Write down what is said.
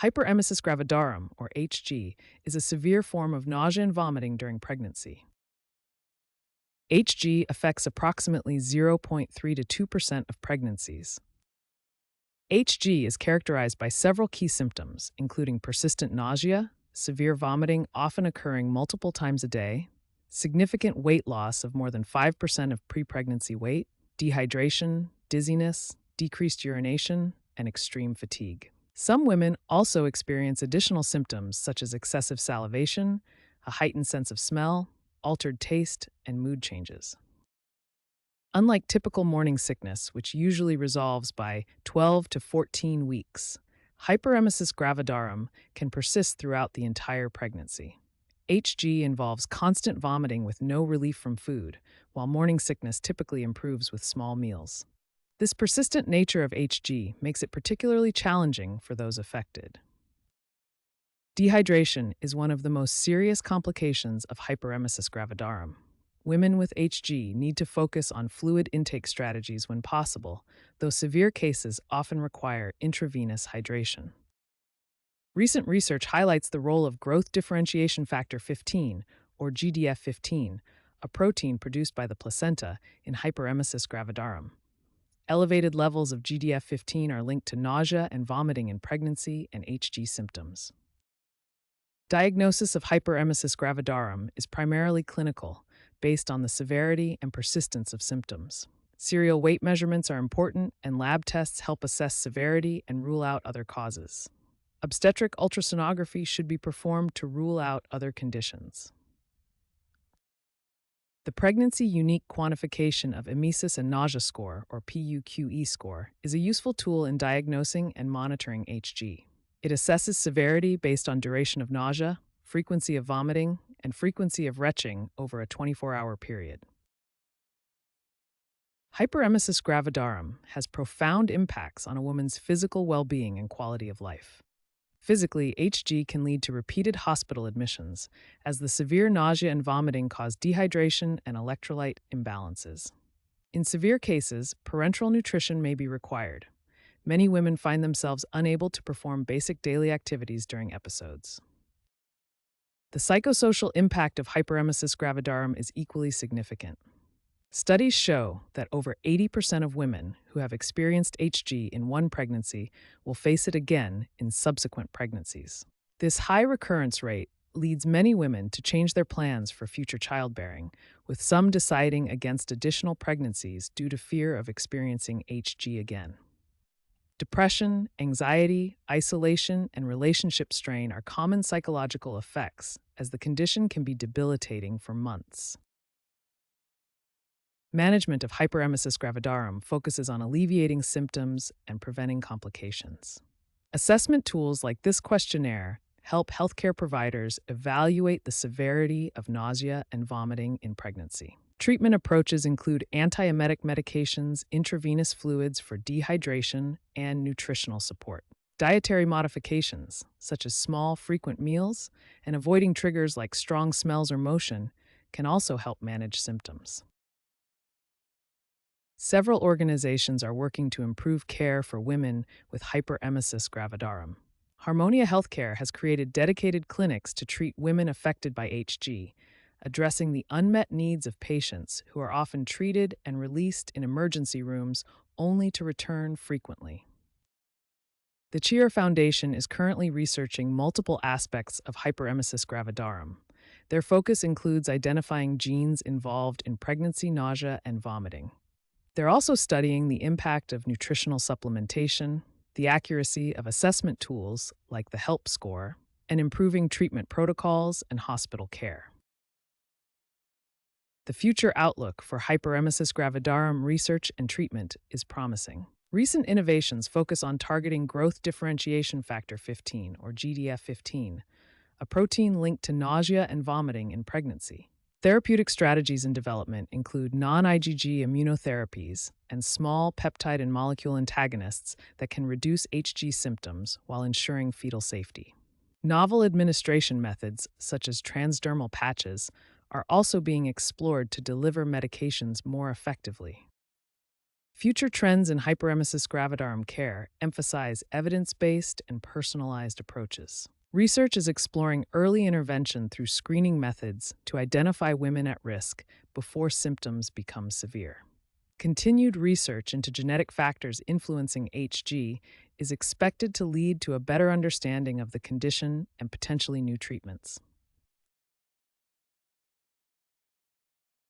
Hyperemesis gravidarum, or HG, is a severe form of nausea and vomiting during pregnancy. HG affects approximately 0.3 to 2% of pregnancies. HG is characterized by several key symptoms, including persistent nausea, severe vomiting often occurring multiple times a day, significant weight loss of more than 5% of pre-pregnancy weight, dehydration, dizziness, decreased urination, and extreme fatigue. Some women also experience additional symptoms such as excessive salivation, a heightened sense of smell, altered taste, and mood changes. Unlike typical morning sickness, which usually resolves by 12 to 14 weeks, hyperemesis gravidarum can persist throughout the entire pregnancy. HG involves constant vomiting with no relief from food, while morning sickness typically improves with small meals. This persistent nature of HG makes it particularly challenging for those affected. Dehydration is one of the most serious complications of hyperemesis gravidarum. Women with HG need to focus on fluid intake strategies when possible, though severe cases often require intravenous hydration. Recent research highlights the role of growth differentiation factor 15, or GDF15, a protein produced by the placenta, in hyperemesis gravidarum. Elevated levels of GDF15 are linked to nausea and vomiting in pregnancy and HG symptoms. Diagnosis of hyperemesis gravidarum is primarily clinical, based on the severity and persistence of symptoms. Serial weight measurements are important, and lab tests help assess severity and rule out other causes. Obstetric ultrasonography should be performed to rule out other conditions. The Pregnancy Unique Quantification of Emesis and Nausea Score, or PUQE score, is a useful tool in diagnosing and monitoring HG. It assesses severity based on duration of nausea, frequency of vomiting, and frequency of retching over a 24-hour period. Hyperemesis gravidarum has profound impacts on a woman's physical well-being and quality of life. Physically, HG can lead to repeated hospital admissions, as the severe nausea and vomiting cause dehydration and electrolyte imbalances. In severe cases, parenteral nutrition may be required. Many women find themselves unable to perform basic daily activities during episodes. The psychosocial impact of hyperemesis gravidarum is equally significant. Studies show that over 80% of women who have experienced HG in one pregnancy will face it again in subsequent pregnancies. This high recurrence rate leads many women to change their plans for future childbearing, with some deciding against additional pregnancies due to fear of experiencing HG again. Depression, anxiety, isolation, and relationship strain are common psychological effects, as the condition can be debilitating for months. Management of hyperemesis gravidarum focuses on alleviating symptoms and preventing complications. Assessment tools like this questionnaire help healthcare providers evaluate the severity of nausea and vomiting in pregnancy. Treatment approaches include antiemetic medications, intravenous fluids for dehydration, and nutritional support. Dietary modifications, such as small, frequent meals and avoiding triggers like strong smells or motion, can also help manage symptoms. Several organizations are working to improve care for women with hyperemesis gravidarum. Harmonia Healthcare has created dedicated clinics to treat women affected by HG, addressing the unmet needs of patients who are often treated and released in emergency rooms only to return frequently. The Cheer Foundation is currently researching multiple aspects of hyperemesis gravidarum. Their focus includes identifying genes involved in pregnancy nausea and vomiting. They're also studying the impact of nutritional supplementation, the accuracy of assessment tools like the HELP score, and improving treatment protocols and hospital care. The future outlook for hyperemesis gravidarum research and treatment is promising. Recent innovations focus on targeting growth differentiation factor 15, or GDF15, a protein linked to nausea and vomiting in pregnancy. Therapeutic strategies in development include non-IgG immunotherapies and small peptide and molecule antagonists that can reduce HG symptoms while ensuring fetal safety. Novel administration methods, such as transdermal patches, are also being explored to deliver medications more effectively. Future trends in hyperemesis gravidarum care emphasize evidence-based and personalized approaches. Research is exploring early intervention through screening methods to identify women at risk before symptoms become severe. Continued research into genetic factors influencing HG is expected to lead to a better understanding of the condition and potentially new treatments.